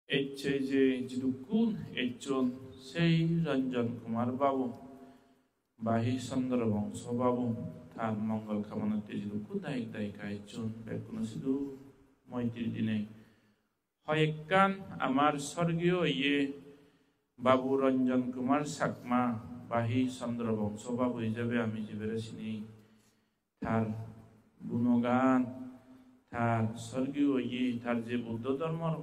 যে জিদুকুন এচন সেই রঞ্জন কুমার বাবু বাহি চন্দ্র বংশ বাবু তার মঙ্গল কামনাতে জিদুকু দায়িকা এচন বেকুন সিধু মৈত্রী দিনে হয়েকান আমার স্বর্গীয় বাবু রঞ্জন কুমার সাকমা বাহি চন্দ্র বংশ বাবু হিসাবে আমি যে বেড়েছিনি তার গুণগান তার স্বর্গীয় তার যে বুদ্ধ ধর্মর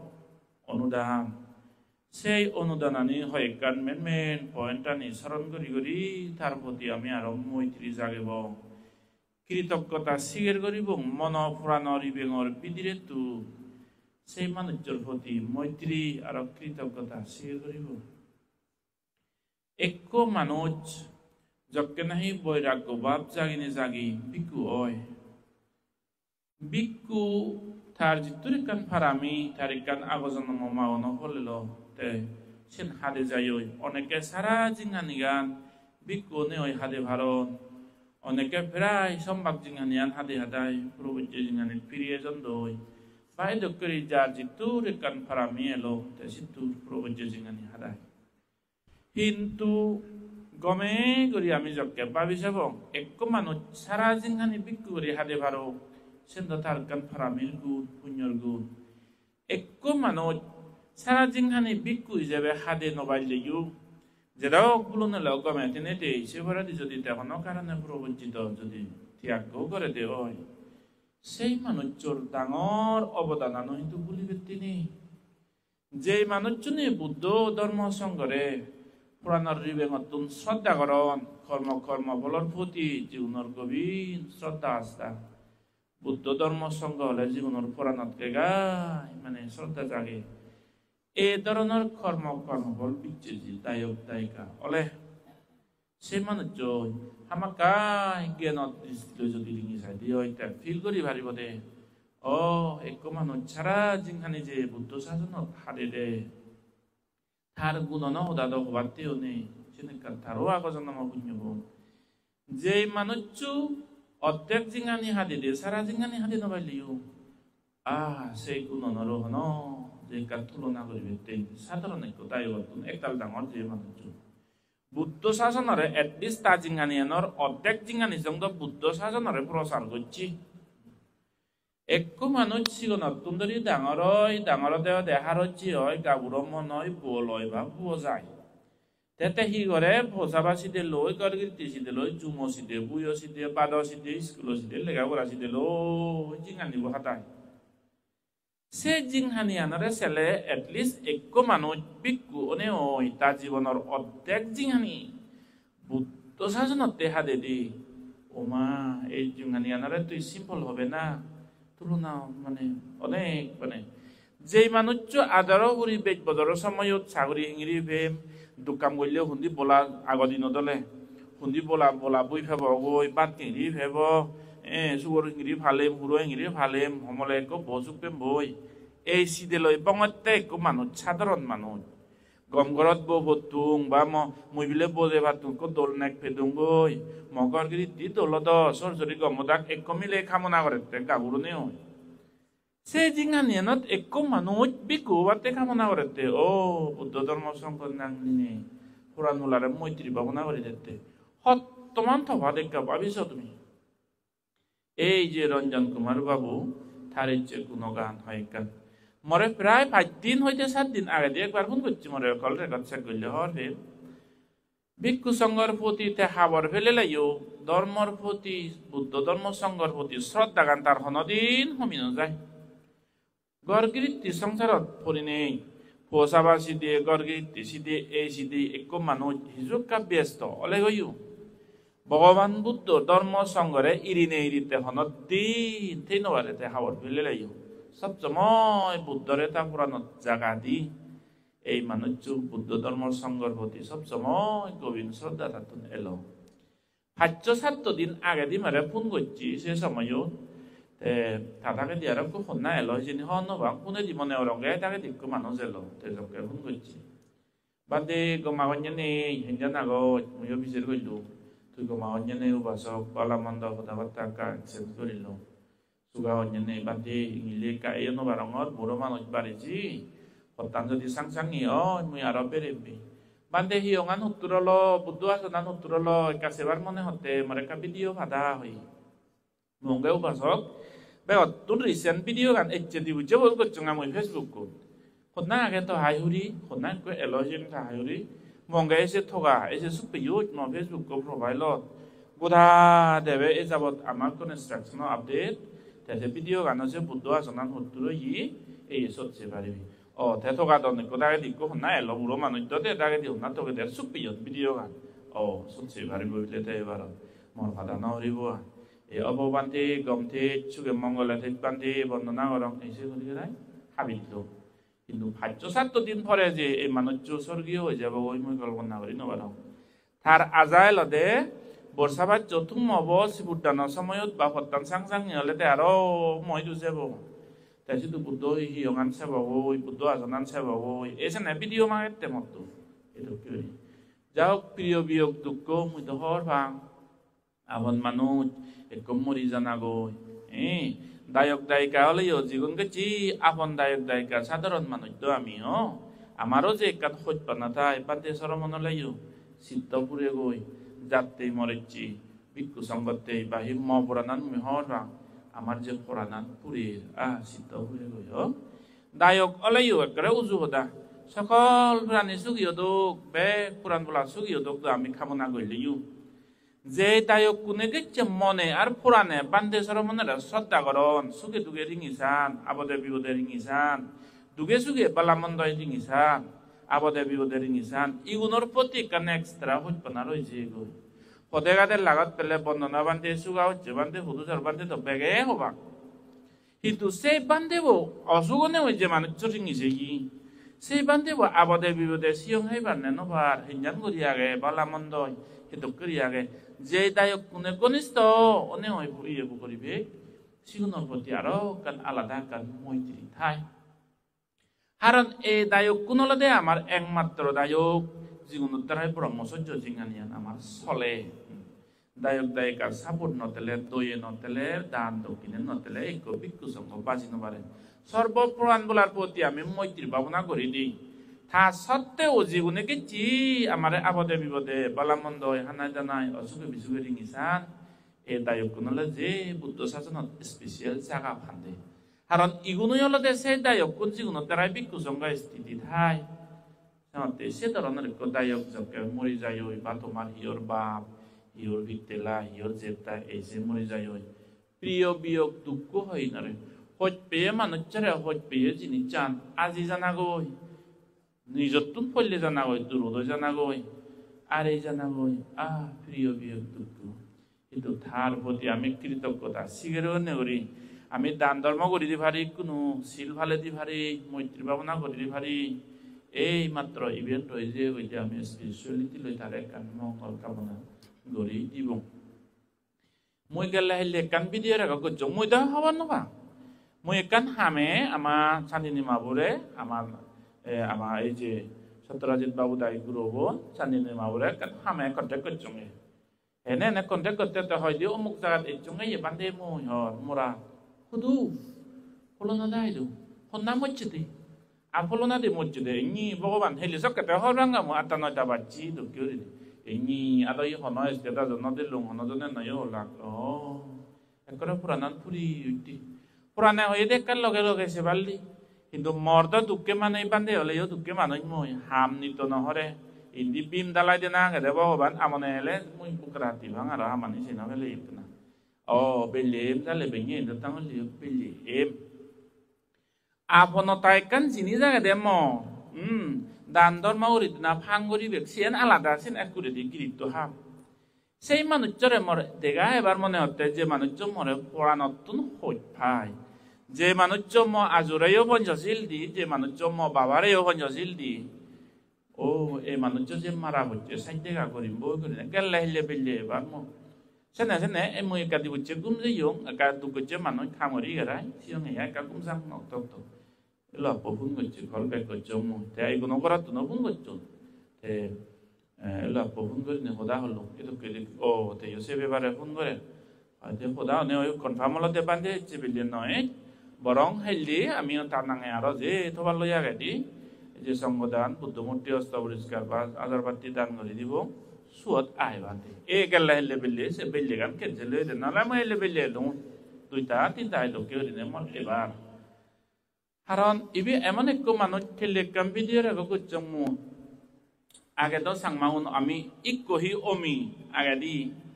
অনুদান সেই অনুদানানি হয়েকান মেন পয়েন্টানি স্মরণ করি তার প্রতি আমি আরো মৈত্রী জাগেব কৃতজ্ঞতা স্বীকার করিব মন পুরাণর ইবেঙর বিদিরে তু সেই মানুষের প্রতি মৈত্রী আর কৃতজ্ঞতা স্বীকার করিব এক মানুষ যকে নাহি বৈরাগ্য ভাব জাগিনে জাগি বিকু হয় বিকু তার জিতুরিকান ফারামি তারিকান আগজন মাওন হলিল তে সেন হাদে যাই অনেকে সারা জিঙ্গানিগান বিকু নে ওই হাদে ভারত অনেকে প্রায় সম্ভাগ জিঙ্গানিয়ান হাদে হাদায় প্রবজ্য জিঙ্গানি ফিরিয়ে জন দই বাইদ করি যার জিতুরিকান ফারামি এলো তে সিতু প্রবজ্য জিঙ্গানি হাদায় কিন্তু গমে করি আমি যকে ভাবি যাব এক মানুষ সারা জিঙ্গানি বিকু করি হাদে ভারো সেন্দ তার কান ফারামির গুণ পুণ্যর গুণ এক মানুষ সারা জিঙ্গানি বিকু হিসাবে হাদে নবাইলেও যেটাও গুলো গমে তেনে দেয় সে ভরাদি যদি তেমন কারণে প্রবঞ্চিত যদি ত্যাগ করে দে হয় সেই মানুষের ডাঙর অবদান কিন্তু বলিবে তিনি যে মানুষজনে বুদ্ধ ধর্ম সংঘরে পুরাণর রিবেঙতুন শ্রদ্ধা করন কর্ম বলর প্রতি জীবনের গভীর শ্রদ্ধা আস্থা বুদ্ধ ধর্ম সংঘ হলে জীবনের পুরাণতকে গায় মানে শ্রদ্ধা জাগে এই ধরনের কর্ম বল বিচ্ছেজি দায়িকা অলে সে মানুষ আমাকাই জ্ঞানত যদি লিঙি চাই দিয়ে ফিল করি ভারিব দে ও এক মানুষ ছাড়া যিখানি যে বুদ্ধ শাসনত হারে দে তার গুণন উদাদ হবাতেও নেই সেনেকা তারও আগজন পুণ্যব যে মানুষ অর্ধেক জিঙ্গানি হাতে দে সারা জিঙ্গানি হাতে নবাইলিও সেই গুণনর হন যে কার তুলনা করবে সাধারণ একতাই একতাল ডাঙর যে মানুষ বুদ্ধ শাসনরে এটলিস্ট তা জিঙ্গানিয়ানর অর্ধেক জিঙ্গানি জঙ্গ বুদ্ধ শাসনরে প্রচার করছি এক মানুষ সিগনত তুন্দরি ডাঙর দেহ দেখার হচ্ছে হয় গাবুর মন হয় বল হয় বা বুয় যায় তেতে হি করে ভোজাবা সিদে লই গরগিরতি সিদে লই জুমো সিদে বুয় সিদে বাদ সিদে স্কুল সিদে লেখাপড়া সিদে লই জিঙ্গানি হাতায় সে জিঙ্গানিয়ানরে ছেলে এটলিস্ট এক মানুষ বিকু অনে ওই তার জীবনের অর্ধেক জিঙ্গানি বুদ্ধ শাসনত দেখা দে দি ওমা এই জিঙ্গানিয়ানরে তুই সিম্পল হবে না তুলনা মানে অনেক মানে যেই মানুষ আদারও করি বেজ বদরের সময়ত ছাগরি হিঙিরি ভেম দোকান করলেও হুন্দি বলা আগৰ দিন দলে হুন্দি বলা বই ফেব গৈ বাট হিঙিরি ফেব সুগর হিঙিরি ফালেম হুড়ো হিঙিরি ফালেম সমলে একো বসুক পেম বই এই সিদে লই বঙতে একো মানুষ সাধারণ মানুষ গমঘরত বতুং বা মই বিলে বজে ভাতুং কো দোল নেক ফেদুং গই মগর গিরি দি দোলদ সরসরি গমদাক এক মিলে কামনা করে গাবুরনে হয় সে জিঙ্গানিয়ানত এক মানুষ বিকু বাতে কামনা করতে ও বুদ্ধ ধর্ম সংকট নাংলিনে পুরাণ হলারে মৈত্রী ভাবনা করে দিতে হত্তমান থবা দেখা ভাবিছ তুমি এই যে রঞ্জন কুমার বাবু তার যে গুণগান হয় গান মরে প্রায় 5 দিন হইতে 7 দিন আগে দিয়ে একবার ফোন করছি মরে কল রেকর্ড চেক করলে হরে ভিক্ষু সংঘর প্রতি হাবর ফেলে লাইও ধর্মর প্রতি বুদ্ধ ধর্ম সংঘর প্রতি শ্রদ্ধা গান তার হনদিন হমিন যায় গড়গিরিতি সংসারত পড়ি নেই পোষাবা সিদে গড়গিরিতি সিদে এই সিদে এক মানুষ হিজুকা ব্যস্ত অলে হইও ভগবান বুদ্ধ ধর্ম সংঘরে ইরিনে ইরিতে হনদিন তেই নবারেতে হাবর ফেলে লাইও সব সময় বুদ্ধরে তা পুরাণত জাগা দি এই মানুষ বুদ্ধ ধর্ম সংঘর প্রতি সব সময় গভীর শ্রদ্ধা থাকুন এলো 5-7 দিন আগে দি মারে ফোন করছি সে সময়ও তাকে দিয়ে আর ফোন না এলো যিনি হন বা ফোনে দি মনে রঙে তাকে দিক মানুষ এলো তেজকে ফোন করছি বাদে গমাগঞ্জে নেই হিঞ্জান আগত ময়ও বিচার করলো তুই গমাগঞ্জে নেই উপাসক বালা মন্দ কথাবার্তা একসেপ্ট করিল সুগা অঞ্জনে বাদে ইংলে কায়ে নবা রঙর বড় মানুষ বাড়িছি Hotan jadi sang-sangi muy aro berebi. Bande hiongan huturolo budua sonan huturolo kasebar mone hote mereka video pada hoi. Mongga ubasok beot tun recent video kan di ujo bol ko chunga moi Facebook ko. Honna age to hayuri honna ko elogin ka hayuri. Mongga ese thoga ese supe yo no Facebook ko profile lo. Buda debe ezabot amar construction update. Tese video kan ose budua sonan huturo yi sot se baribi. 대토가 더 늦고 다게 있고 혼나 엘로 물어만 있던데 다게 디 혼나 또게 될 숙비연 비디오가 소치 바리 보일때 대바라 뭐 받아 나오리고 어버반테 검테 추게 몽골한테 반테 번노나 거랑 이제 그리라 하비도 인도 발조사또 딘 퍼레지 에 만어쭈 서기요 이제 보고 이물 걸고 나거리 너바라 다র আজাইলদে বর্ষাবাদ চতুম of সিবুদান সময়ত বা হত্তান সাংসাং নিয়লেতে আরো মই দুজেব Tadi itu butuh hiongan sebawa, butuh asanan sebawa. Esen video manget temotu. Itu kiri. Jauh video biok duko mudah horang. Awan manut, ekomori janago. Dayok daika oleh yo jigun keci. Awan dayok daika sadaron manut do ami Amaro je kan hoj panata. Epante soromono layo. Sita pure goi. Jatte morici. Bikku sambatte bahim mau puranan mi horang. আমার যে কোরআন পুরীর সিদ্ধ হয়ে গেল দায়ক অলাইও একবারে উজু হদা সকল প্রাণী সুগিও দোক বে কোরআন বলা সুগিও দোক আমি কামনা করিলিও যে দায়ক কোনে গেছে মনে আর পুরাণে বান্দে সরমনের শ্রদ্ধা করন সুগে দুগে রিঙিসান আবদে বিবদে রিঙিসান দুগে সুগে বালামন্দয় রিঙিসান আবদে বিবদে রিঙিসান ইগুনোর প্রতি কানে এক্সট্রা হইপনা রয়েছে এগুলো Hodegader lagat pele bondona bande suga hocche bande hudu sar bande to bege hoba কিন্তু সেই bande bo osugone ho je manu churing isegi sei bande bo abode bibode siong hai banne no bar hinjan guriage balamondo hitu kuriage je dayok kune konisto one hoi iye bu koribe sigunor proti aro kan alada kan moitri thai haran e dayok kunolode amar ekmatro dayok জীবনের দ্বারাই ব্রহ্মচর্য জিঙানিয়ান আমার চলে দায়ক দায়িকার support নতেলে দইয়ে নতেলে দান দক্ষিণে নতেলে এক ভিক্ষু সঙ্গ বাঁচি নপারে সর্বপ্রাণ বলার প্রতি আমি মৈত্রী ভাবনা করি দিই তা সত্ত্বেও জীবনে গেছি আমার আবদে বিপদে বালামন্দ হানায় জানায় অসুখে বিসুখে রিঙিসান এই দায়ক নলে যে বুদ্ধ শাসনত স্পেশাল জায়গা ফান্দে কারণ ইগুনই হলো সেই দায়ক কোন জীবনের দ্বারাই ভিক্ষু সঙ্গ স্থিতি থাই সে ধরনের দায়ক যকে মরি যায় বা তোমার হিওর বাপ হিওর ভিতেলা হিওর জেতা এই যে মরি যায় প্রিয় বিয়োগ দুঃখ হয় না রে হজ পেয়ে মানুষেরা হজ পেয়ে যিনি চান আজি জানাগই নিজতুন পড়লে জানাগই দূরদ জানাগই আর এই জানাগই প্রিয় বিয়োগ দুঃখ কিন্তু তার প্রতি আমি কৃতজ্ঞতা শিখেরও নেগরি আমি দান ধর্ম করি দি ভারি কোনো শিল ভালে দি ভারি মৈত্রী ভাবনা করি দি ভারি এই মাত্র ইভেন্ট হয়েছে ওইটা আমি স্পিরিচুয়ালিটি লৈ তার একান মঙ্গল কামনা গড়ি দিব মই গেলে হেলে একান ভিডিও রেখা করছো মই দা হবার নবা মই একান হামে আমার চান্দিনী মাবুরে আমার এই যে সত্যরাজিৎ বাবু দায়ী গুরু বোন চান্দিনী মাবুরে একান হামে কন্ট্যাক্ট করছো এনে কন্ট্যাক্ট করতে তো হয় দিয়ে অমুক জায়গা দেখছো এই বান্ধে মই হর মোরা হুদু হলো না দাইদু হন্না মজ্জিদে Apolona de mojde ni bogoban heli sokete horanga mo atano tabachi do kyori ni adoi hono esteda jono de lung hono jone nayo laklo ekore puranan puri uti purane hoye de kal loge loge se balli কিন্তু মর্দা দুঃখে মানে বান্ধে হলে দুঃখে মানুষ মই হাম নিত নহরে ইন্দি বিম দালাই দেনা গেদে ভগবান আমনে এলে মুই পুকরাতি ভাঙ আর হামানি সেনা ফেলে ইতনা বেলেম দালে বেঙে ইন্দা তাঙ্গলি বেলেম আপনতাই কান জিনি জায়গা দে দান ধর্ম উড়ি না ফাঙ্গরি বেক্সিয়ান আলাদা আছেন একুরে দি গিরিত হাম সেই মানুষরে মরে দেখা এবার মনে হতে যে মানুষ মরে পড়ানতুন হই ভাই যে মানুষ আজুরাইও পঞ্চশীল দি যে মানুষ বাবারেও পঞ্চশীল দি এই মানুষ যে মারা হচ্ছে সাইড দেখা করিম বই করি না গেলে হিলে বেলে এবার সেনে মই একাদি বুঝছে গুম যে ইয়ং একা দুগছে মানুষ খামরি গেরাই সিয়ং একা গুম সাং নক এলো ফোন করছে ঘর ব্যাগ করছে তে এগুলো করার তো ফোন করছো তে এলো ফোন করে হোদা হলো এতো তে সে ব্যাপারে ফোন করে হয়তো হোদা ওই কনফার্ম হলতে বান্ধে চেপিলে নয় বরং হেলদি আমিও তার নাঙে আরো যে থবার লইয়া গেদি যে সংগদান বুদ্ধমূর্তি অস্ত পরিষ্কার বা আজারবাতি দান করে দিব সুয়াদ আয় বাদে এ গেলা হেলে বেলে সে বেলে গান ক্যান্সেল হয়ে দেন নাহলে আমি হেলে বেলে এলো 2টা 3টা আইলো কেউ দিনে মর এবার কারণ ইবি এমন একটু মানুষ টেলিগ্রাম ভিডিওর আগে করছমু আগে তো সাংমাউন আমি ইকহি ওমি আগে দি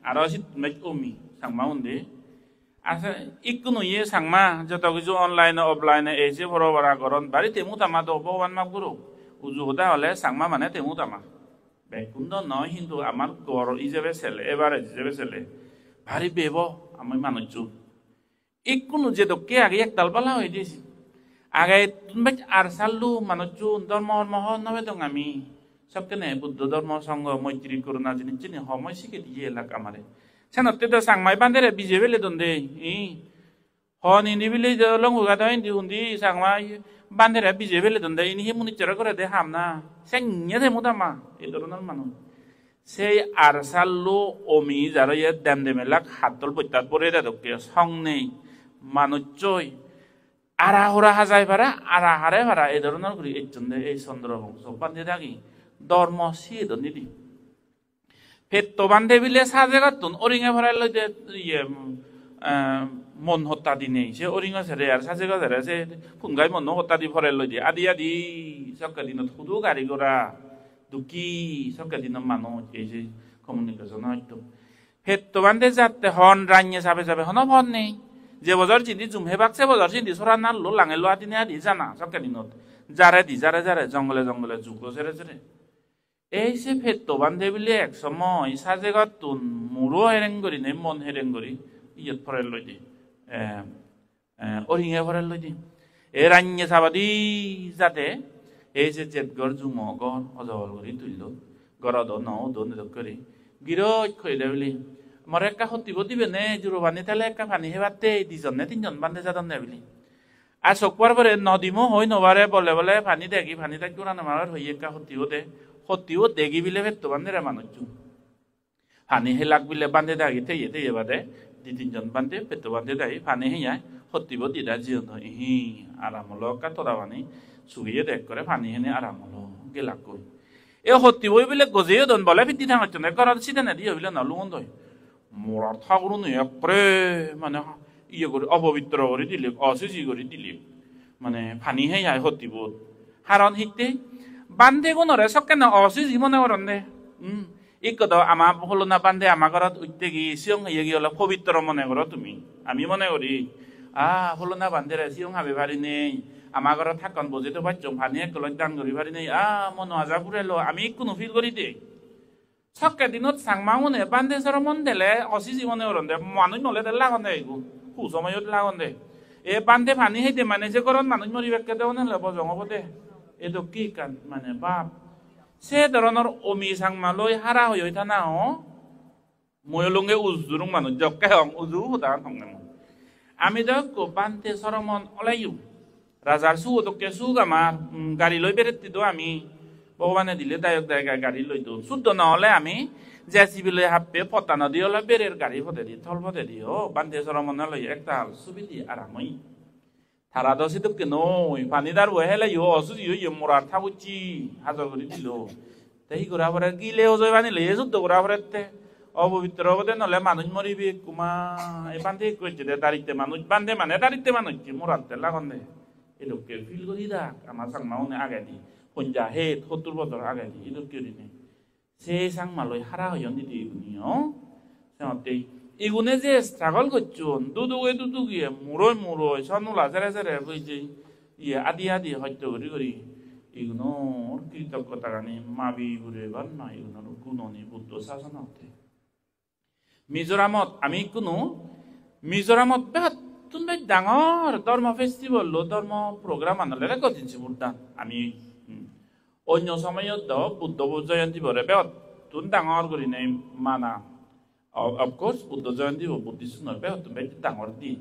আরো মেট ওমি সাংমাউন দে আচ্ছা ইকুনো ইয়ে সাংমা যত কিছু অনলাইনে অফলাইনে এসে ভরভরা করন বাড়ি তেমু তামা তো ভগবান মাক গুরু উজু হতা হলে সাংমা মানে তেমু তামা বেকুন্দ নয় কিন্তু আমার গর ইজেবে ছেলে এবারে ইজেবে ছেলে ভারী বেব আমি মানুষ ইকুনো যে দকে আগে একতাল পালা হয়ে দিয়েছি আগে তুমি আর সাল্লু মানুষ ধর্ম মহ নবে দং আমি সবকেনে বুদ্ধ ধর্ম সংঘ মৈত্রী করুণা জিনিস চিনি সময় শিখে দিয়ে এলাকা আমারে সেনতে তো সাংমাই বান্ধে বিজে বেলে দন্দে হনি নিবিলে লঙ্গুগা তো ইন্দি হুন্দি সাংমাই বান্ধে বিজে বেলে দন্দে ইনি হি মুনি চরা করে দে হামনা সেংয়ে দে মুদামা এই ধরনের মানুষ সেই আর সাল্লু অমি যারা ইয়ে দেম দেমেলাক হাতল বৈতাত পরে দকে সং নেই মানুষ চই আরা হরা হাজাই ভাড়া আরা হারে ভাড়া এই ধরনের করি এই জন্য এই চন্দ্রবংশ বান্ধে থাকি ধর্ম সিয়ে দন্দি ফেতো বান্ধে বিলে সাজেগাতুন অরিঙে ভরাই লই যে ইয়ে মন হত্যা দি নেই সে অরিঙা ছেড়ে আর সাজেগা ছেড়ে সে ফুঙ্গাই মন হত্যা দি ভরাই লই দিয়ে আদি আদি সরকার দিনত শুধু গাড়ি ঘোড়া দুকি সরকার দিনত মানুষ এই যে কমিউনিকেশন হয়তো ফেতো বান্ধে যাতে হন রানিয়ে যাবে যাবে হন হন নেই যে বজার চিন্তি জুমহে বাকছে বজার চিন্তি সরা নাড়লো লাঙে লোয়া দিনে আদি জানা সরকার দিনত যারে দি যারে যারে জঙ্গলে জঙ্গলে যুগ ছেড়ে ছেড়ে এই সে ফেতো বান্ধে বিলে এক সময় সাজেগাতুন মুরো হেরেং করি নে মন হেরেং করি ইয়ত ফরাই লই দি অরিঙে ফরাই লই দি এ রান্যে সাবাদি যাতে এই যে জেটগর জুম গর অজল করি তুললো গরদ ন দন করি গিরজ খই দে বলি আমার একা হতিব দিবে নে জুরো বানি তাহলে একা পানি হেবাতে 2জন নে 3জন বান্ধে যাদন নে বলি আর চকবার পরে নদীমো হই নবারে বলে বলে পানি দেখি পানি তাক দুরানো মারার হই একা হতিও দে হতিও দেখি বিলে ফেতো বান্ধে রে মানুষ পানি হে লাগ বিলে বান্ধে দাগি থেয়ে থেয়ে বাদে 2-3জন বান্ধে ফেতো বান্ধে দাগি পানি হেয়াই হতিব দিদা জিয়ন হি আরাম হলো কাতরা পানি সুগিয়ে দেখ করে পানি হেনে আরাম হলো গেলাক কই এ হতিবই বিলে গজেও দন বলে ফিতি থাঙাচ্ছ না করার সিধা না দিয়ে বিলে নলুন দই মোরার ঠাকুরুন একরে মানে ইয়ে করে অপবিত্র করে দিলে অসুচি করে দিলে মানে পানি হেয়াই হতিব হারণ হিতে বান্ধে কোনরে সকেন অসুচি মনে করেন দে ইকদ আমার হলো না বান্ধে আমার ঘরত উঠতে গিয়ে সিয়ং হয়ে গিয়ে হলো পবিত্র মনে করো তুমি আমি মনে করি হলো না বান্ধে রে সিয়ং হাবি পারি নেই আমার ঘরে থাকন বজে তো বাচ্চ ভানি একলক দান করি পারি নেই মন আজা ঘুরেলো আমি কোনো ফিল করি দে সকে দিনত সাংমাউনে বান্ধে সর মন দিলে অসুচি মনে করেন দে মানুষ নলে দে লাগন দে সু সময়ত লাগন দে এ বান্ধে ভানি হেঁটে মানে যে করন মানুষ মরি বেকে দেও নে বজং হব দে এতো কি কান মানে বাপ সে ধরনের অমি সাংমালৈ হারা হয়ে থানা ময়লুঙ্গে উজুরুং মানুষ জকে হং উজু হুদা হং আমি তো বান্ধে সরমন ওলাইও রাজার সু তোকে সুগ আমার গাড়ি লই বেরেতি তো আমি ভগবানে দিলে দায়ক দায়ক গাড়ি লই তো শুদ্ধ নহলে আমি জেসিবি লই হাপে পতা নদী হলে বেরের গাড়ি ফতে দি থল ফতে দি বান্ধে সরমন লই একটা সুবিধি আরামই তারা দশি তো কেন পানিদার ওহেলে ইউ অসুচি ইউ মোরার থাকুচি হাজার করে দিল তাই ঘোরা ফরে গিলে ওজয় বানি লই যুদ্ধ ঘোরা ফরেতে অপবিত্র হতে নলে মানুষ মরিবি কুমা এই বান্ধে কইছে দে দাঁড়িতে মানুষ বান্ধে মানে দাঁড়িতে মানুষ মোরাতে লাগন দে এই লোককে ফিল করি রাখ আমার সাংমাউনে আগে দি পঞ্জা হে 70 বছর আগে দি এই লোককে দিনে সে সাংমালই হারা হইন দিদি ইগুনিও সেমতে ইগুনে যে স্ট্রাগল করছুন দুদু গিয়ে মুরই সনুলা জেরে জেরে বুঝছি ইয়ে আদি আদি হত্যা করি করি ইগুনোর কৃতজ্ঞতা গানি মাবি ঘুরে বার না ইগুনোর গুণনি বুদ্ধ শাসন হতে মিজোরামত আমি কোনো মিজোরামত বেহাত তুমি ডাঙর ধর্ম ফেস্টিভেল ধর্ম প্রোগ্রাম আনলে গতিছি বুদ্ধান আমি অন্য সময়ত বুদ্ধ জয়ন্তী বরে বেহত তুন ডাঙর করি নাই মানা অফকোর্স বুদ্ধ জয়ন্তী বুদ্ধিষ্ট নয় বেহত তুমি ডাঙর দিন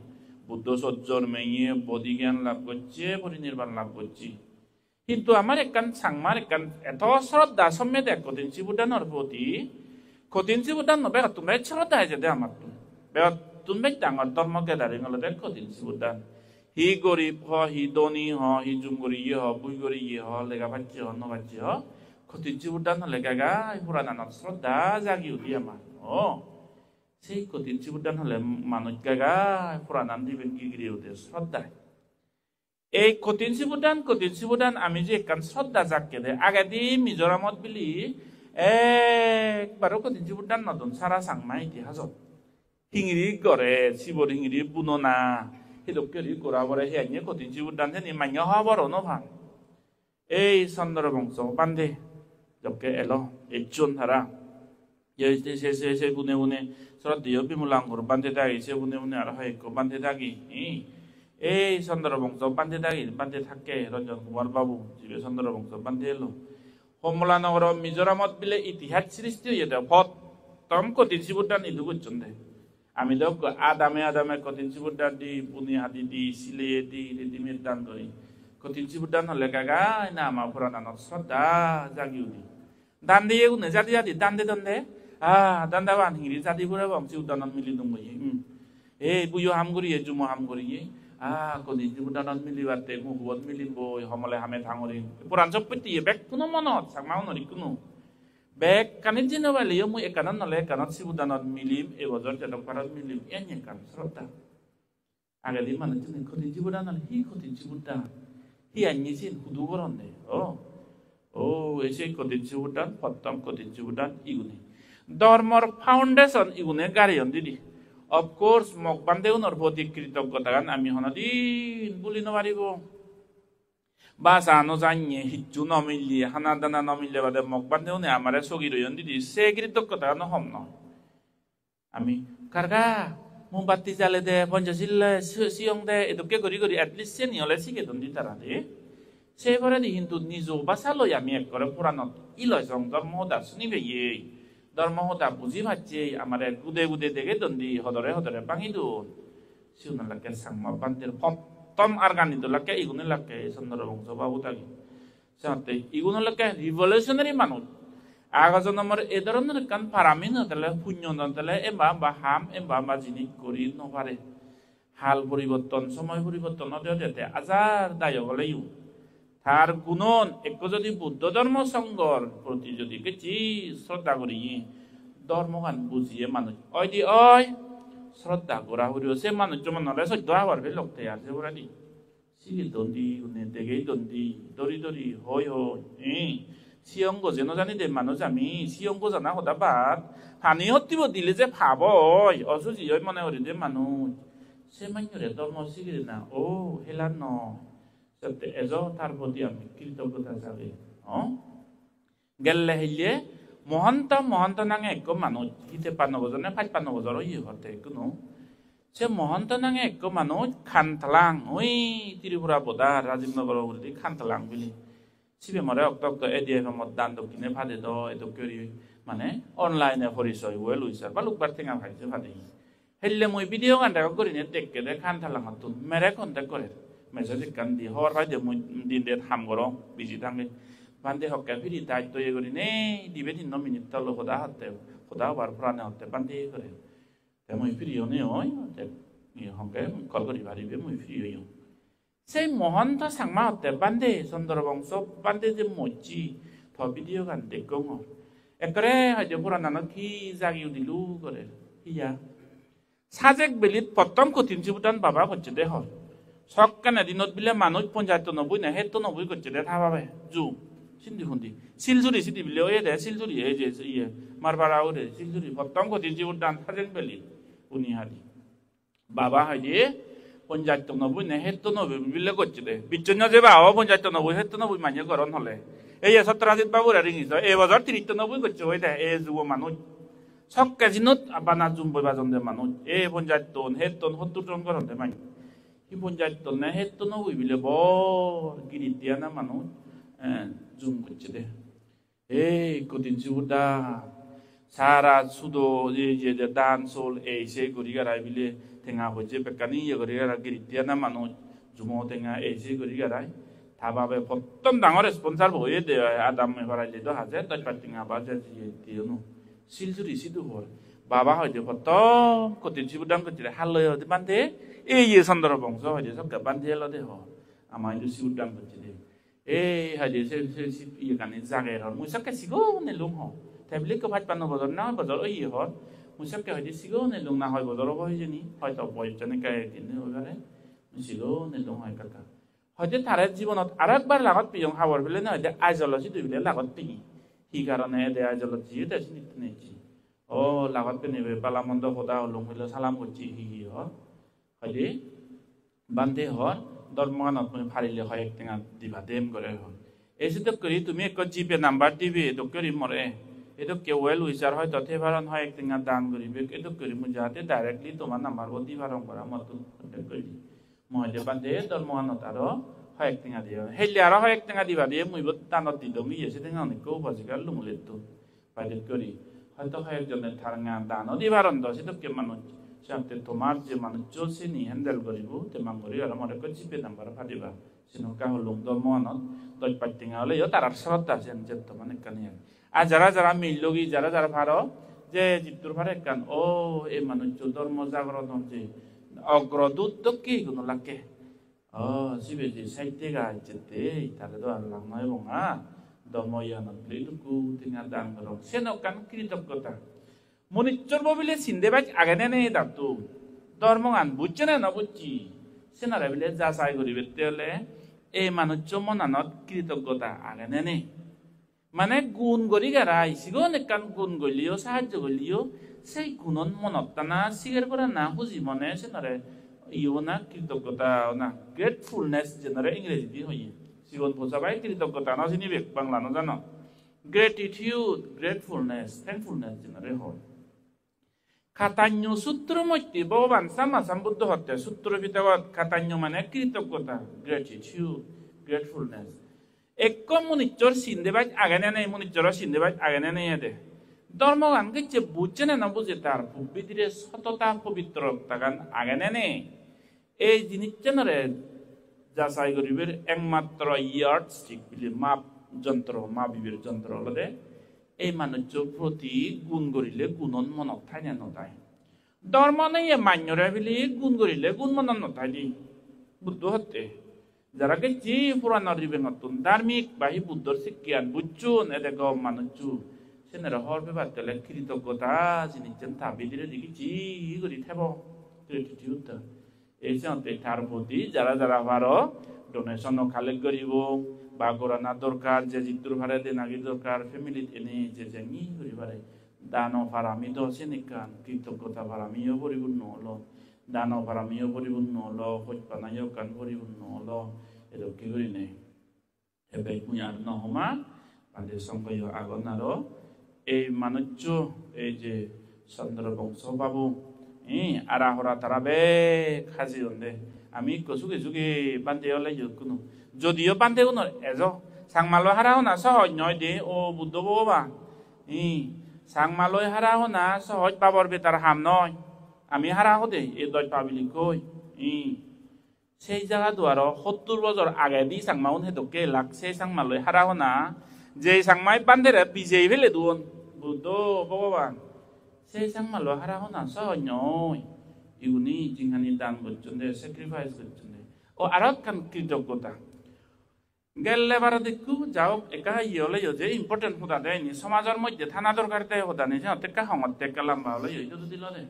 বুদ্ধ সজ্জর মেয়ে বদি জ্ঞান লাভ করছে পরিনির্বাণ লাভ করছি কিন্তু আমার একখান সাংমার একখান এত শ্রদ্ধা সম্মেদ এক কঠিনছি বুদ্ধানোর প্রতি কঠিনছি বুদ্ধান নবে তুমি শ্রদ্ধা আছে দে আমার বেহত তুমি ডাঙর ধর্ম গেদারিং হলে দেখ কঠিনছি বুদ্ধান 히 고립 히 돈이 히 중고리 물고리 내가 받지 너 받지 kotinci budan legaga purana not sroda jagi udiama sei kotinci budan le manut gaga purana di bengi giri ude sroda ei kotinci budan ami je kan sroda jakke de agadi mizoramot bili ekbaro kotinci budan nodon sara sangmai di haso hingiri gore sibor hingiri bunona hidokkeri gorabore hianye kotinci budan heni manyo haboro no phan ei sondoro bongso bande 적게 엘로 일존 하라 예세세세 분에 서라디 옆이 물랑으로 반대다기 세 분에 알아 하이고 반대다기 에이 선더러 봉서 반대다기 반대 탁게 런전 구마르바부 집에 선더러 봉서 반대로 홈물라나로 미조라못 빌레 이티핫 시리스티오 예다 봇tom 코딘시부단 이두고 쩐데 아미도 그 아담에 코딘시부단 디 분이 하디디 실레디 리디미단 거이 kotinci budan legaga nama purana not sroda jagi udi dande ye une jadi dande dandawan hingri jadi pura bangsi udanan mili dungo ye buyo hamguri ye jumo hamguri ye kotinci budanan mili wate mu buat mili boy homole hame thangori puran sopeti ye bek kuno monot sakmau nori kuno bek kanit jino wale yo mu ekanan nole kanat si budanan milim bozor jadok parat milim enye kan sroda agadi mana jine kotinci budanan hi kotinci budan hianyisin hudu koronde ese kotinci budan pottom kotinci budan igune dormor foundation igune garion didi of course mok bande unor bodi kritoggotagan ami honadi bulino baribo basa no janye hiccu no milli hanadana no mille bade mok bande une amare sogiro yondidi se kritoggotagan no homno ami karga মোমবাতি জ্বালে দে পঞ্চশীলে সিয়ং দে এদকে গরি গরি at least সে নিয়লে শিখে দন্দি তারা দে সে পরে দি হিন্দু নিজো বাসালো আমি এক করে পুরানত ইলয় জং ধর্মহদা শুনিবে ইয়ে ধর্মহদা বুঝি ভাচ্ছে আমারে গুদে গুদে দেখে দন্দি হদরে হদরে বাঙি দুন সিউনা লাগে সাংমা বান্দের পত্তম আরগানি তো লাগে ইগুনে লাগে চন্দ্র বংশ বাবু তাগি সাথে ইগুনে লাগে রিভলিউশনারি মানুষ আগজন আমার এ ধরনের কান পারামিন হতলে পুণ্য নতলে এমবা বা হাম এমবা বা জিনিস করি নপারে হাল পরিবর্তন সময় পরিবর্তন হতে আজার দায় হলে তার গুণন এক যদি বুদ্ধ ধর্ম সংঘর প্রতি যদি কিছু শ্রদ্ধা করি ধর্মগান বুঝিয়ে মানুষ শ্রদ্ধা করা হরিও সে মানুষ যেমন নলে সহ্য হওয়ার ভে লোকতে আছে ওরা দি সিগি দন্দি উনি দেখেই দন্দি দরি দরি হই হই 시험고 제노자니 된 만오자미 시험고잖아 호다밭 반이 헛디버 딜리제 바보 어수지 열만에 어린데 만오 세만요래 너머시기나 오 헬란노 저때 에저 타르보디암 길도보다 사게 겔레 헬리에 모한타 낭에 있고 만오 히테 빠노고전에 파이 빠노고저로 이어때 그노 제 모한타 낭에 있고 만오 칸탈랑 오이 디리브라보다 라짐너거로 우리 칸탈랑 빌리 집에 말해 억덕도 에디에서 뭐 단독 기내 받에도 에도 교리 만에 온라인에 버리서 왜 루이서 발룩 바팅아 가지 받이 헬레 모이 비디오 간다고 거리네 떼게 칸탈랑 같은 메레 건데 거래 메시지 간디 허라데 뭐 딘데 함거로 비지당에 반대 학교 비리 다또 예거리네 디베디 노미니 떨로 보다 했대 보다 바르프라네 했대 반대 그래 대모이 비리오네요 이 학교 걸거리 바리베 모이 비리요 세 모한타 상마 어때 반대 선더러 봉소 반대 좀 못지 더 비디오 간데 공어 그래 하죠 불안나는 기자기 우디루 그래 이야 사색 빌릿 버텀 코틴지부단 바바 거치대 허 석간에 디노트 빌레 마노 본자또 너부네 해또 너부 거치대 다 바베 주 신디 훈디 실수리 시디 빌레 오예데 실수리 예제 이에 마르바라우데 실수리 버텀 코틴지부단 사색 빌릿 우니하디 바바 하지 본자또 너부네 해또 너부 빌레 거치대 미쳤냐 제바 본자또 너부 해또 너부 많이 거론 할래 에야 서트라짓 바부라 링이서 에버저 트리또 너부 거치 오예데 에즈고 마노 석까지는 아바나 좀 보여준데 만원 에 본자돈 했던 헛두던 거런데 만 이 본자돈에 했던 거 위빌레 뭐 기리티아나 만원 좀 그치대 에 코딘지우다 사라 수도 이제 단솔 에세 거리가 라빌레 땡아 보제 백가니 여거리가 기리티아나 만원 주모 땡아 에세 거리가 라 다바베 보통 당어 레스폰살 보여야 돼요 아담에 바라지도 하제 또 파팅아 바제지 디오노 실수리 시도 볼 바바 하죠 보통 그때 지부담 그때 할러요 근데 এই চন্দ্র বংশ হয়তো সব বান্ধে এলো দে হ আমার কিন্তু সিউর দাম করছে দে হয়তো ইয়ে কানে জাগে হর মুই সবকে সিগো নে লুম হ তাইবলে কে ভাত পানো বদর না বদর ওই হর মুই সবকে হয়তো সিগো নে লুম না হয় বদর হই জনি হয়তো বয়জনে কাই কিনে ওইবারে মুই সিগো নে লুম হয় কাকা হয়তো তার জীবনত আর একবার লাগত পিয়ং হাবর বলে না হয়তো আইজলজি দুই বলে লাগত পিনি হি কারণে দে আইজলজি দেশি নিতে নেছি ও লাগত পেনেবে বালামন্দ খোদা লুম হইলো সালাম করছি হি হর হয়তো বান্ধে হর দরমগানত মই ফারিলে হয় এক টেঙা দিবা দেম করে হল এই তো করি তুমি এক জিপে নাম্বার দিবি এটো করি মরে এটো কেওয়েল উইচার হয় তথে ভারণ হয় এক টেঙা দান করিবে এটো করি মই যাতে ডাইরেক্টলি তোমার নাম্বার বদি ভারণ করা মতো কন্টাক্ট করি মই দে বান্ধে দরমগানত আর হয় এক টেঙা দিয়ে হেলে আর হয় এক টেঙা দিবা দিয়ে মই দানত দি দমি এসে টেঙা অনেকও বাজিকার লুমুলেত তো বাইরে করি হয়তো হয় একজনের থারঙা দানও দি ভারণ দ সেটো কে মানুষ সাথে তোমার যে মানুষ চলছে নি হ্যান্ডেল করিব তেমন করি আর মনে করি জিপে নাম্বার ফাটিবা সিনকা হলুম দমনত দই পাটিঙা হলে তার শ্রদ্ধা আছেন যে তো মানে কানি আর যারা যারা মিললগি যারা যারা ভার যে জিতুর ভারে কান ও এই মানুষ ধর্ম জাগরণ যে অগ্রদূত তো কি কোনো লাগে সিবে যে সাইতে গাইতে তাহলে তো আর লাগ নয় বঙা দময়ানত লইটুকু টিঙা দান করো সেনকান কৃতজ্ঞতা মনিচর ববিলে সিন্দেবাজ আগে নে দাতু ধর্মগান বুঝছে না বুঝছি সেনারা বিলে যা চাই করিবে তেলে এই মানুষ মনানত কৃতজ্ঞতা আগে নে মানে গুণ করি গারাই সিগন একান গুণ গলিও সাহায্য গলিও সেই গুণন মনত টানা স্বীকার করা না খুঁজি মনে সেনারে ইও না কৃতজ্ঞতা না গ্রেটফুলনেস যেনারে ইংরেজি হইয়ে সিগন বোঝাবাই কৃতজ্ঞতা না চিনিবে বাংলা না জানো গ্রেটিটিউড গ্রেটফুলনেস থ্যাঙ্কফুলনেস যেনারে হয় খাতান্য সূত্র মধ্যে ভগবান সামাসাম বুদ্ধ হত্যা সূত্র ভিতর খাতান্য মানে কৃতজ্ঞতা গ্রেটিটিউড গ্রেটফুলনেস এক মনিচর সিন্দেবাজ আগে নেই মনিচর সিন্দেবাজ আগে নেই দে ধর্মগান যে বুঝছে না বুঝে তার ভিতরে সততা পবিত্রতা গান আগে নেই এই জিনিসজনরে যাচাই করিবের একমাত্র ইয়ার্ড স্টিক বলে মাপ যন্ত্র মাপিবের যন্ত্র হলে এই মানুষের প্রতি গুণ করিলে গুণন মনত থাই না নথায় ধর্ম নেই মান্যরা বলে গুণ করিলে গুণ মনত নথাই দি বুদ্ধ হতে যারা যে পুরানো রিবে নতুন ধার্মিক বাহি বুদ্ধর শিক্ষান বুঝছুন এদের গম মানুষ সেনারা হর ব্যাপার তেলে কৃতজ্ঞতা জিনিসজন থাবি দিলে দেখি জি করি থাকব গ্রেটিটিউড এই সাথে তার প্রতি যারা যারা ভারো ডোনেশন কালেক্ট করিব বা গড়ানা দরকার যে জিতুর ভাড়া দেন আগে দরকার ফ্যামিলি এনে যে জানি করি পারে দান ফারামি তো আছে নিকান কৃতজ্ঞতা ফারামিও পরিপূর্ণ হলো দান ফারামিও পরিপূর্ণ হলো হইপানাইও কান পরিপূর্ণ হলো এরকম কি করি নেই এবার কুঁয়ার নহমা পালে সংখ্য আগন আরো এই মানুষ এই যে চন্দ্রবংশ বাবু আরা হরা তারা বে খাজি দে আমি কচুকে চুকে বান্ধে হলে কোনো যদিও বান্ধে কোনো এজ সাংমালয় হারা হনা সহজ নয় দে ও বুদ্ধ বাবা সাংমালয় হারা হনা সহজ পাবর বেতার হাম নয় আমি হারা হদে এই দয় পাবিলি কই সেই জায়গা দুয়ার 70 বছর আগে দি সাংমাউন হেদকে লাগ সেই সাংমালয় হারা হনা যে সাংমাই বান্ধে বিজয়ী ফেলে দুন বুদ্ধ ভগবান সেই সাংমালয় হারা হনা সহজ নয় ইগুনি জিংহানি দান করছেন স্যাক্রিফাইস করছেন ও আর কান কৃতজ্ঞতা গেলে বারা দেখু যাও একা ইয়লে যে ইম্পর্টেন্ট হুদা দেয়নি সমাজের মধ্যে থানা দরকার দেয় হুদা নেই টেকা হঙত টেকা লম্বা হলে ইয়ে যদি দিল দে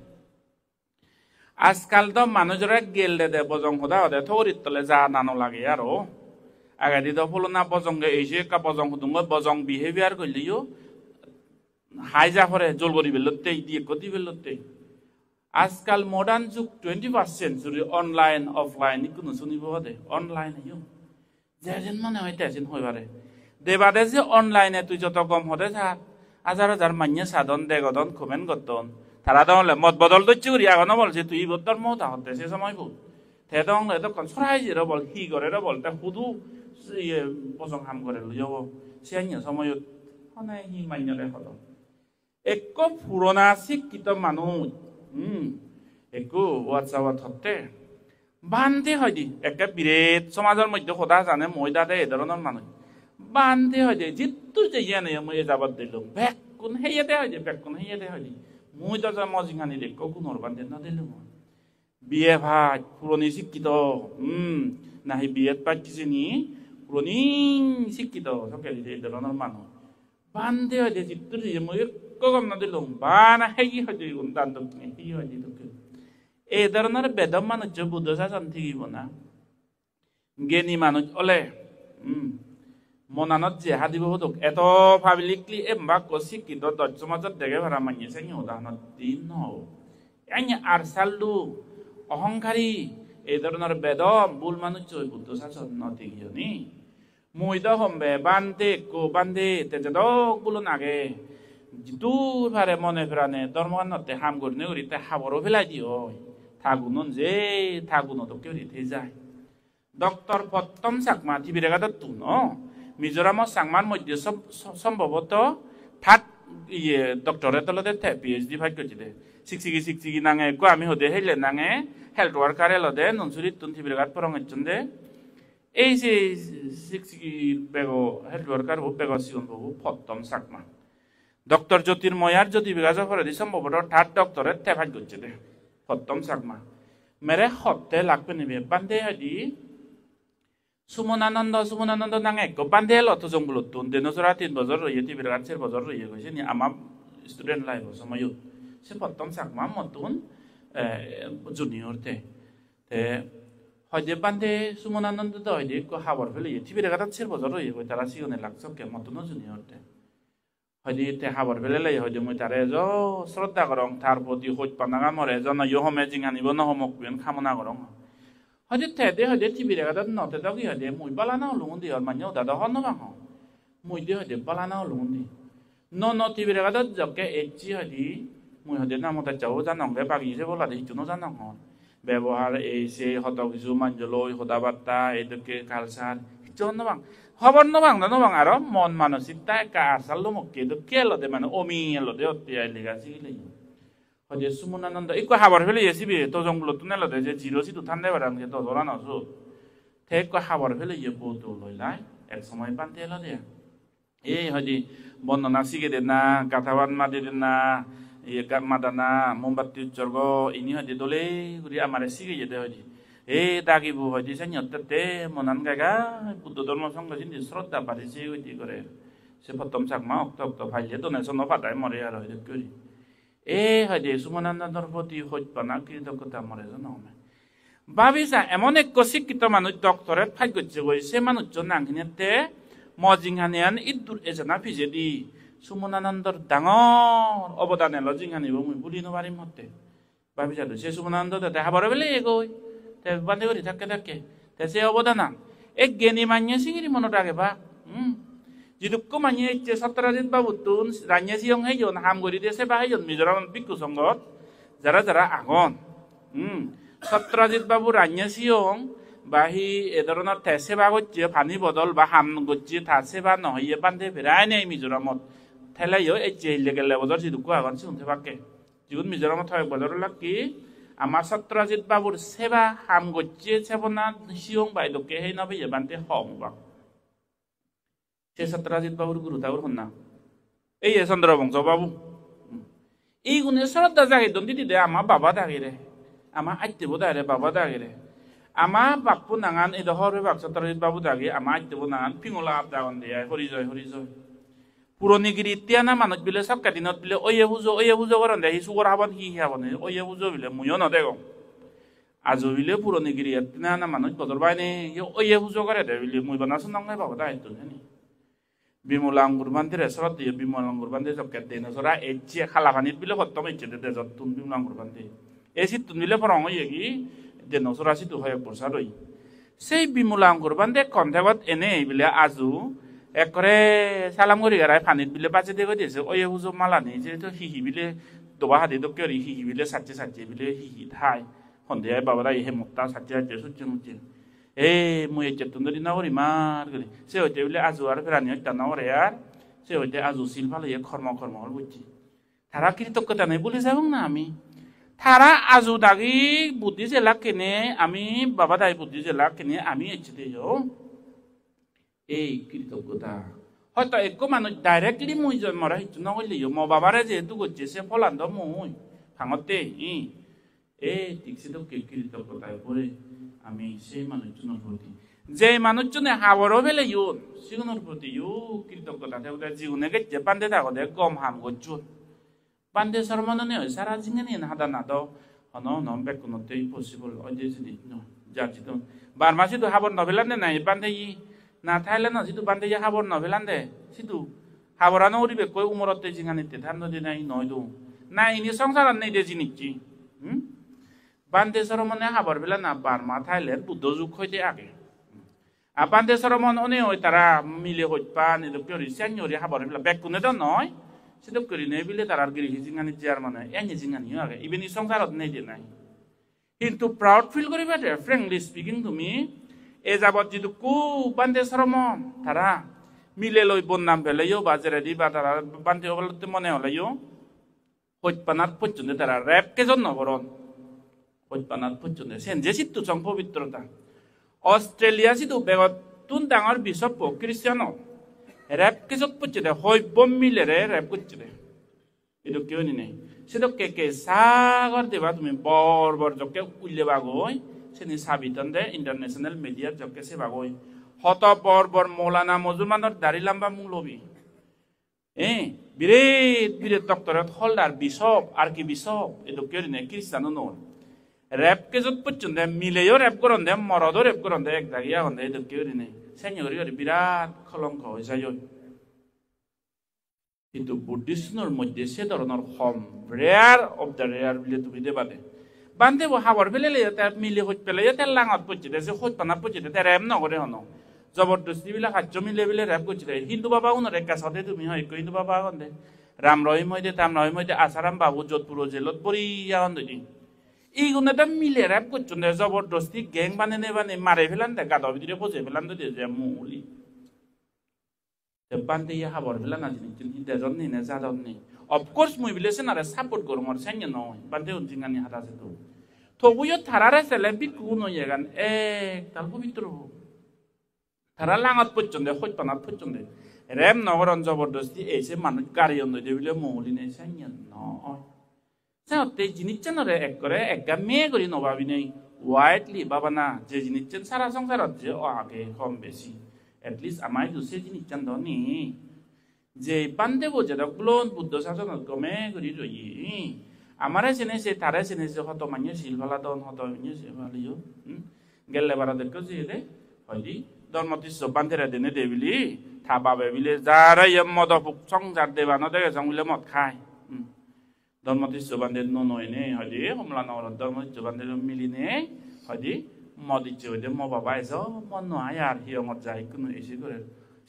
আজকাল তো মানুষরা গেলে দে বজং হুদা হদে থরিত তলে যা নানো লাগে আরো আগে দিত ফুলনা বজংগে এই যে কা বজং হুদুঙ্গ বজং বিহেভিয়ার করলিও হাই যা করে জল করি বেলতে দিয়ে কতি বেলতে আজকাল মডার্ন যুগ 21st সেঞ্চুরি অনলাইন অফলাইন কোনো শুনিব দে অনলাইন যেন মনে হয় তেজিন হয়ে পারে দেবাদে যে অনলাইনে তুই যত কম হতে থাক হাজার হাজার মান্য সাধন দেগদন কমেন্ট করতন তারা দলে মত বদল তো চুরি আগানো বলছে তুই বদল মত হতে সে সময় বল তে দলে তখন সরাই যে বল হি করে বল তা শুধু ইয়ে পছন্দ কাম করে লই যাব সে সময় হনাই হি মান্যরে হল এক পুরোনা শিক্ষিত মানুষ একো হোয়াটসঅ্যাপত হতে বান্ধে হয় দি একে বিরেট সমাজের মধ্যে সদা জানে ময়দা দে এই ধরনের মানুষ বান্ধে হয় দে যিটো যে ইয়ে নেই মই যাবাত দিলো বেকুন সেয়াতে হয় দে বেকুন সেয়াতে হয় দি মই তো মই জিঙানি দেখো কোনোর বান্ধে না দিলো বিয়ে ভাত পুরনি শিক্ষিত নাহি বিয়ে পাত কিসিনি পুরনি শিক্ষিত সকলে এই ধরনের মানুষ বান্ধে হয়তো চিত্র দিয়ে মই কম না দিলাম বানা হেই হয়তো দান দক্ষিণে হেই হয়তো দক্ষিণ এই ধরনের বেদম মানুষ বুদ্ধ শাসন থাকিব না জ্ঞানী মানুষ ওলে মনানত যে হাদিব হতক এত পাবলিকলি এমবাক শিক্ষিত দশ সমাজত দেখে ভাড়া মানিয়ে সেঙে উদাহরণ দিন নও এনে আর সাল্লু অহংকারী এই ধরনের বেদম ভুল মানুষ বুদ্ধ শাসন নথিকিয়নি মুই তো হম্বে বান্ধে কো বান্ধে তেজে দক বলুন আগে যিটো ভারে মনে ফেরানে ধর্মতে হাম করনে উড়িতে হাবরও ফেলাই দিও থাগুন যে থাগুন তো কেউ রিতে যায় ডক্টর প্রথম চাকমা টিভিরে গাদত তুন মিজোরামত চাকমার মধ্যে সম্ভবত থার্ড ইয়ে ডক্টরে তলতে পিএইচডি ভাগ করছিলে শিক্ষিকি নাঙে গো আমি হদে হেলে নাঙে হেলথ ওয়ার্কারে লদে ননসুরি তুন টিভিরে গাত পরং দে এই যে শিক্ষিকি বেগ হেলথ ওয়ার্কার বেগ সিগন বাবু প্রথম চাকমা ডক্টর জ্যোতির্ময়ার যদি বিকাশ করে দি সম্ভবত থার্ড ডক্টরে ভাগ করছিলে প্রথম চাকমা মেরে হতে লাগবে নিবে বান্ধে হাদি সুমনানন্দ নাঙে এক বান্ধে লতো জঙ্গলত তুন দেনজরা 3 বছর রয়ে টিভির গাত 4 বছর রয়ে গেছে নি আমার স্টুডেন্ট লাইফ সময় সে প্রথম চাকমা মতুন জুনিয়র তে হয়তো বান্ধে সুমনানন্দ তো হয়তো হাবর ফেলে টিভির গাত 4 বছর রয়ে গেছে তারা সিগনে লাগছকে মতুন জুনিয়র তে হয়তো হাবর ফেলে লাই হয়তো মই তারে জ শ্রদ্ধা করং তার প্রতি হইত পানাগা মরে জন ইহমে জিঙানিব নহমক বেন কামনা করং হয়তো তেদে হয়তো টিভির গাত নতে দগি হয়তো মই বালানা লুন দি আর মানিও দাদা হন বাং মই দি হয়তো বালানা লুন দি ন টিভির গাত জকে এজি হয়তো মই হয়তো নামতে যাও জানংগে বাগিছে বলা দে হিতুনো জানং হন ব্যবহার এই সে হত কিছু মানজলই হদাবার্তা এদিকে কালচার হিচন বাং খবর নবাং আর মন মানসিকতা একা আসাল মক্কে কে লদে মানে অমি লদে অত্যাই লেগাছি হয়তো সুমনানন্দ একটু হাবর ফেলে এসিবি তো জঙ্গল তুনে লদে যে জিরো সিটু ঠান্ডা বেড়াম যে তো ধরা নসু ঠিক হাবর ফেলে ইয়ে বহুত লইলাই এক সময় পান্তে লদে এই হয়তো বন্দনা শিখে দেন না কাঁথাবান মাদি দেন না ইয়ে মাদানা মোমবাতি উৎসর্গ ইনি হয়তো দলে ঘুরি আমার শিখে যেতে হয়তো এই দাগিবু হয়তো সাইতে মনান গাগা বুদ্ধ ধর্ম সংঘ চিন্তি শ্রদ্ধা পাতিছে হইতে করে সে প্রথম চাকমা অক্ত ফাইলে ডোনেশন পাতায় মরে আর হয়তো করি এই হয়তো সুমনানন্দর প্রতি হইপানা কৃতজ্ঞতা মরে নমে ভাবিছা এমন এক শিক্ষিত মানুষ ডক্টরেট ফাইট করছে গই সে মানুষজন নাংখিনিতে মজিংহানিয়ান ইদুর এজনা ফিজে দি সুমনানন্দর ডাঙর অবদান এলো জিংহানিব মুই বুলি নবারিম মতে ভাবিছা সে সুমনানন্দ দেখা বড় বেলে এগোই বান্ধে করি থাকে সে অবদান এক জ্ঞানী মানিয়ে সিঙ্গিরি মনত আগে বা যিদুক্য মানিয়ে ইচ্ছে সত্যরাজিৎ বাবু তুন রানিয়ে সিয়ং হেজন হাম করি দিয়ে সেবা হেজন মিজোরাম ভিক্ষু সংঘত যারা আগন সত্যরাজিৎ বাবু রানিয়ে সিয়ং বা হি এ ধরনের সেবা করছে ফানি বদল বা হাম করছে থা সেবা নহইয়ে বান্ধে ফেরাই নেই মিজোরামত ঠেলাইও এই যে গেলে বদল যিদুক্য আগন শুনতে পাকে যিগুন মিজোরামত হয় বদল কি আমার সত্যরাজিৎ বাবুর সেবা হাম করছে সেবনা সিয়ং বাইদকে সেই নবে বান্ধে হম বা সে সত্যরাজিৎ বাবুর গুরু তাবুর হন না এই চন্দ্রবংশ বাবু এই গুণে শ্রদ্ধা জাগে দন দিদি দে আমার বাবা দাগিরে আমার আইতেব দাগে বাবা দাগিরে আমার বাপু নাঙান এই দহরে বাপ সত্যরাজিৎ বাবু দাগে আমার আইতেব নাঙান পিঙলা আপ দাগন দিয়ে হরিজয় পুরনিগিরি তিয়ানা মানুষ বিলে সবকা দিনত বিলে ওয়ে বুঝো করেন দে সুগর হাবন হি হাবন ওয়ে বুঝো বিলে মুইও নদে গম আজো বিলে পুরনিগিরি তিয়ানা মানুষ বদর বাইনে ওয়ে বুঝো করে দে বিলে মুই বানাসুন নঙ্গাই বাবা দাইতো জানি বিমলা আঙ্গুর বান্ধে শ্রদ্ধা বিমলা আঙ্গুর বান্ধে সবকে দেন সরা এজে খালা পানিত বিলে হত্তম এজে দে যতুন বিমলা আঙ্গুর বান্ধে এসি তুন বিলে ফরং হইগি দেন সরা সিতু হয় বর্ষা রই সেই বিমলা আঙ্গুর বান্ধে কন্টেবত এনে বিলে আজু একরে সালাম করি গারায় পানিত বিলে বাজে দেখে দিয়েছে ওয়ে বুঝো মালা নেই যে তো হিহি বিলে দবা হাতে তো কেউ হিহি বিলে সাচ্ছে বিলে হিহি ঠাই সন্ধ্যায় বাবারা হে মুক্তা সাচ্ছে সূর্য মুচে এই মুই চেতন ধরি না করি মার করি সে হইতে বলে আজু আর ফেরানি হইতা না ওরে আর সে হইতে আজু শিল ভালো কর্ম বুঝছি তারা কৃতজ্ঞতা নেই বলে যাবো না আমি তারা আজু দাগি বুদ্ধি জেলা কেনে আমি বাবা দাই বুদ্ধি জেলা কেনে আমি এসে দিও এই কৃতজ্ঞতা হয়তো এক মানুষ ডাইরেক্টলি মুই জন্মরা হিচু নকলিও মো বাবারে যেহেতু করছে সে ফলান্ত মুই ভাঙতে এই টিকসিটো কৃতজ্ঞতায় পরে আমি সেই মানুষজনের প্রতি যে মানুষজনে হাবরও বেলে ইউন সিগুনের প্রতি ইউ কৃতজ্ঞতা থাকতে জীবনে গেছে বান্ধে থাকতে গম হাম গচ্ছুন বান্ধে সরমনে হয় সারা জিঙ্গানি হাদা না দাও হন বেকুনতে পসিবল অজে যদি যাচ্ছিত বারমাসিতো হাবর নভেলান্দে নাই বান্ধে ই না থাইল্যান্ড সিটু বান্ধে হাবর নভেলান্দে সিটু হাবরানো উড়িবে কই উমরতে জিঙ্গানিতে ধান নদী নাই নয় দো না ইনি সংসার নেই দে জিনিসছি বান্ধে সরমনে হাবর বেলা না বারমা থাইল্যান্ড বুদ্ধ যুগ হইতে আগে বান্ধে সরমন অনে হয় তারা মিলে হইপা নিদক করি সেঞ্জরি হাবর বেলা বেকুনে তো নয় সেটা করি নেই বিলে তারা গিরি জিঙ্গানি চেয়ার মানে এনে জিঙ্গানি আগে ইভেন ই সংসারত নেই দে নাই কিন্তু প্রাউড ফিল করি বেটে ফ্রেঙ্কলি স্পিকিং তুমি এ যাবত যেহেতু কু বান্ধে সরমন তারা মিলে লই বন্যাম ফেলাইও বাজারে দিবা তারা বান্ধে হবলতে মনে হলাইও হইপানাত পর্যন্ত তারা র্যাপ কেজন নবরণ হইপানাত পর্যন্ত সেন যে সিদ্ধ সং পবিত্রতা অস্ট্রেলিয়া সিদ্ধ বেগত তুন ডাঙর বিশপ খ্রিস্টান র্যাপ কেজত পর্যন্ত হইব মিলে র্যাপ করছে এটা কেউ নেই সেটা কে সাগর দেবা তুমি বর জকে উল্লে বাগই সেনি সাবিতন দে ইন্টারন্যাশনাল মিডিয়ার জকে সে বাগই হত বর মৌলানা মুসলমানের দাড়ি লাম্বা মুখ লবি বিরেট ডক্টরেট হলদার বিশপ আর কি বিশপ এটা কেউ নেই খ্রিস্টানও নয় র্যাপ কেজত পর্যন্ত মিলেও র্যাপ করন দে মরদও র্যাপ করন দে এক দাগিয়া হন দে এটা কেউ নেই সেনি বিরাট কলঙ্ক হয়ে যায় কিন্তু বুদ্ধিজমের মধ্যে সে ধরনের হম রেয়ার অফ দ্য রেয়ার বলে তুমি দেবা দে বান্ধে হাবর ফেলে তার মিলে হইত পেলে তার লাঙত পড়ছে সে হইত পানা পড়ছে তার র্যাপ নকরে হন জবরদস্তি বিলাক সাহায্য মিলে বিলে র্যাপ করছে হিন্দু বাবা উনার একা সাথে তুমি হয় হিন্দু বাবা হন দে রাম রহিম হইতে তাম রহিম হইতে আসারাম বাবু যোধপুর জেলত পড়িয়া হন দি এইগুলো তো মিলে র্যাপ করছো দে জবরদস্তি গ্যাং বানে মারে ফেলান দে গাদা ভিতরে বসে ফেলান দে যে মুলি বান্ধে হাবর ফেলা না জিনিস দেজন নেই না যাদন নেই অফকোর্স মুই বিলেছে না সাপোর্ট করো মোর সাইন নয় বান্ধে জিঙ্গানি হাতা আছে তো তবুও থারারে সেলে বিকু নয় গান এক তার পবিত্র তারা লাঙত পর্যন্ত হইপানাত পর্যন্ত রেম নগরন জবরদস্তি এসে মানুষ গাড়ি অন্যদের বিলে মৌলি নেই সাইন নয় সাথে জিনিস নরে এক করে একটা মেয়ে করি নভাবি নেই ওয়াইডলি বাবা না যে জিনিস সারা সংসারত যে আগে কম বেশি এটলিস্ট আমার দুসে জিনিস ধনী যে বান্ধে বোঝে গুলোন বুদ্ধ শাসন গমে করি রই আমার চেনেছে তারে চেনেছে হত মানিয়ে শিলভালা দন হত মানিয়ে শিলভালিও গেলে বারা দেখো যে রে হয়দি ধর্মতিষ্ঠ বান্ধেরা দেনে দেবিলি থাবাবে বিলে যারা মদ সংসার দেবা নদেগে জঙ্গলে মদ খায় ধর্মতিষ্ঠ বান্ধে নয় নে হয়দি হমলা নগর ধর্মতিষ্ঠ বান্ধে মিলিনে হয়দি মদিচ্ছে হইতে ম বাবা এস মন নয় আর হিয়ঙত যাই কোনো এসে করে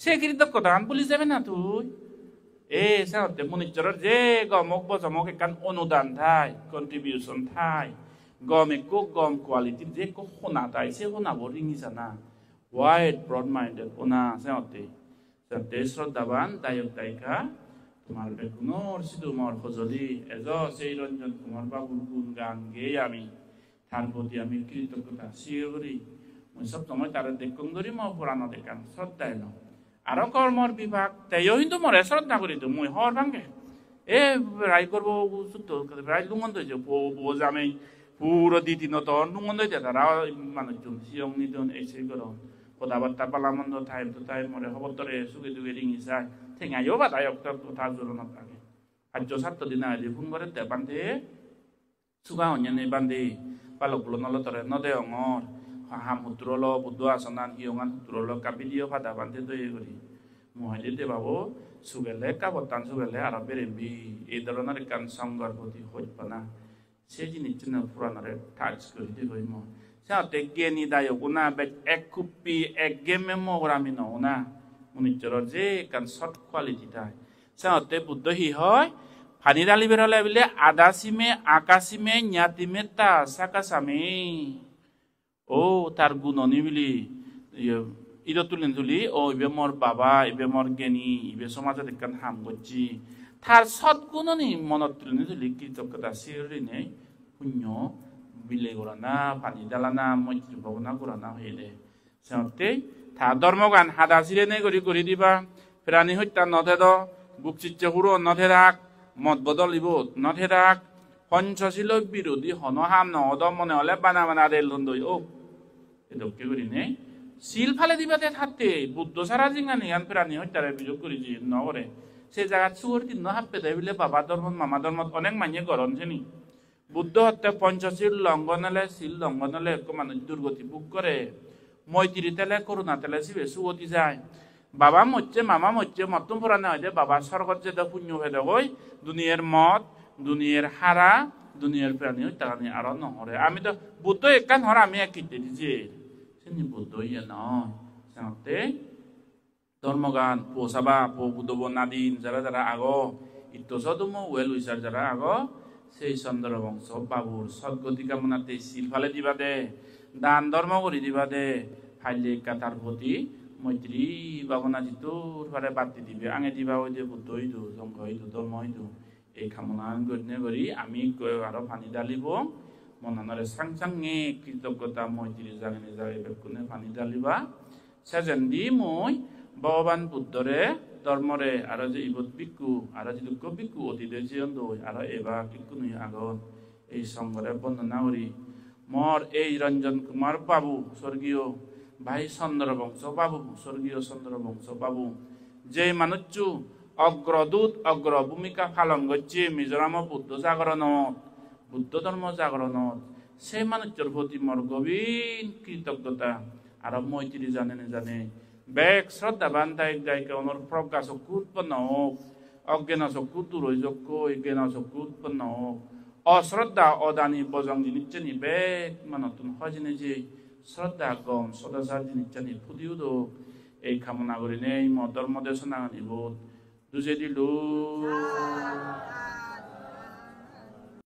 সে কৃতজ্ঞতা পুলিশ যাবে না তুই সাথে মনিচরের যে গমক বজমক একান অনুদান থাই কন্ট্রিবিউশন থাই গম একো গম কোয়ালিটি যে কো শোনা তাই সে শোনাব রিঙি জানা ওয়াইড ব্রড মাইন্ডেড ওনা সাথে শ্রদ্ধাবান দায়ক দায়িকা তোমার বেগুনোর সিধুমর সজলি এজ সেই রঞ্জন কুমার বাবুর গুণ গান গেয়ে আমি তার প্রতি আমি কৃতজ্ঞতা স্বীকার করি মই সব সময় তার দেখুন ধরি মই পুরানো দেখান শ্রদ্ধায় ন আরো কর্মর বিভাগ তাইও কিন্তু মরে শ্রদ্ধা করি তো মই হর ভাঙ্গে রায় করবো রায় লুঙ্গন ধরেছে বোঝামে পুরো দিন তো লুঙ্গন ধরেছে তারা মানুষজন সিয়ং নিজন এসে করো কথাবার্তা পালামন্দ টাইম টু টাইম মরে খবর ধরে সুখে সুখে রিঙি চায় ঠেঙাইও বা তাই কথা জোরনত থাকে আর্য ছাত্র দিন আজি ফোন করে বান্ধে সুগা অন্যান্য বান্ধে পালক বুলো নলো তরে নদে অঙর হাম হুতুরল বুদ্ধ আসনান হিয়ঙান হুতুরল কাবিলিও ফাদা বান্ধে দয়ে করি মহাইতে বাবু সুগেলে কাবতান সুগেলে আর বেরেম্বি এই ধরনের কান সংগর প্রতি হইপানা সে জিনিস পুরানরে টাচ করি দিয়ে ম সাথে জ্ঞানী দায়ক না এক কুপি এক গেমে মগরামি না মনিচর যে কান শর্ট কোয়ালিটি তাই সাথে বুদ্ধ হি হয় ফানি ডালি বেরোলে বলে আদা সিমে আকা সিমে ஞাতিমে তা সাকা সামে ও তার গুণনি বলি ইদো তুলেন তুলি ও ইবে মোর বাবা ইবে মোর জ্ঞানী ইবে সমাজে দেখান হাম করছি তার সৎগুণনি মনত তুলেন তুলি কৃতজ্ঞতা শিরি নেই পুণ্য বিলে গোড়ানা ফানি ডালানা মৈত্রী ভবনা গোড়ানা হয়ে দে সাথে থা ধর্মগান হাদা সিরে নেই করি দিবা প্রাণী হত্যা নথে দ বুক চিচ্ছে হুড়ো নথে রাখ মত বদল ইব নথে রাখ পঞ্চশীল বিরোধী হন হাম নহদ মনে হলে বানা বানা রেল হন্দই ও এদকে করিনে শিল ফালে দিবাতে থাকতে বুদ্ধ সারা জিঙ্গা নিগান প্রাণী হত্যার অভিযোগ করেছি নগরে সে জায়গা চুয়ার তিন হাপ্পে দেয় বলে বাবা ধর্ম মামা ধর্ম অনেক মানিয়ে গরম ছেনি বুদ্ধ হত্যা পঞ্চশীল লঙ্ঘন হলে শিল লঙ্ঘন হলে মানুষ দুর্গতি বুক করে মৈত্রী তেলে করুণা তেলে শিবে সুগতি যায় বাবা মরছে মামা মরছে মতন পুরানো হয় যে বাবা স্বর্গত যেটা পুণ্য হয়ে দেয় দুনিয়ার মত দুনিয়ার হারা দুনিয়ার প্রাণী তারা নিয়ে আরো নহরে আমি তো বুদ্ধ একান হর আমি এক কিনতে দিছি সেনি বুদ্ধ ইয়ে নয় সাথে ধর্মগান পোসাবা পো বুদ্ধব নাদিন যারা যারা আগো ইত্যসদম ওয়েল উইসার যারা আগো সেই চন্দ্র বংশ বাবুর সদ্গতি কামনাতে শিল ফালে দিবা দে দান ধর্ম করি দিবা দে ফাইলে কাতার প্রতি মৈত্রী বাবনা জিতুর ফারে বাতি দিবে আঙে দিবা ওই যে বুদ্ধ হইদু জঙ্গ হইদু ধর্ম হইদু এই কামনা গণ্য করি আমি আরো পানি ডালিব মনানরে সাংসাংয়ে কৃতজ্ঞতা মৈত্রী জাগিনে যাই বেকুনে পানি ডালিবা সেজেন দি মই ভগবান বুদ্ধরে ধর্মরে আর যে ইবত বিকু আর যে দুঃখ বিকু অতীতে জীবন দই আর এবার কিকু নুই আগন এই সঙ্গরে বন্দনা করি মর এই রঞ্জন কুমার বাবু স্বর্গীয় ভাই চন্দ্রবংশ বাবু স্বর্গীয় চন্দ্রবংশ বাবু যে মানুষু অগ্রদূত অগ্র ভূমিকা পালন করছে মিজোরাম বুদ্ধ জাগরণত বুদ্ধ ধর্ম জাগরণত সেই মানুষের প্রতি মোর গভীর কৃতজ্ঞতা আর মৈত্রী জানে না জানে বেগ শ্রদ্ধাবান তাই গায়িকা ওনার প্রজ্ঞা চক্ষু উৎপন্ন হোক অজ্ঞান চক্ষু দূর হয়ে যোগ্য জ্ঞান চক্ষু উৎপন্ন হোক অশ্রদ্ধা অদানি বজং জিনিসনি বেগ মানতুন হজিনে যে শ্রদ্ধা গম সদাচার জিনিসনি ফুদিও দো এই কামনা করি নেই ধর্ম দেশনা নিবোধ দুজে দিল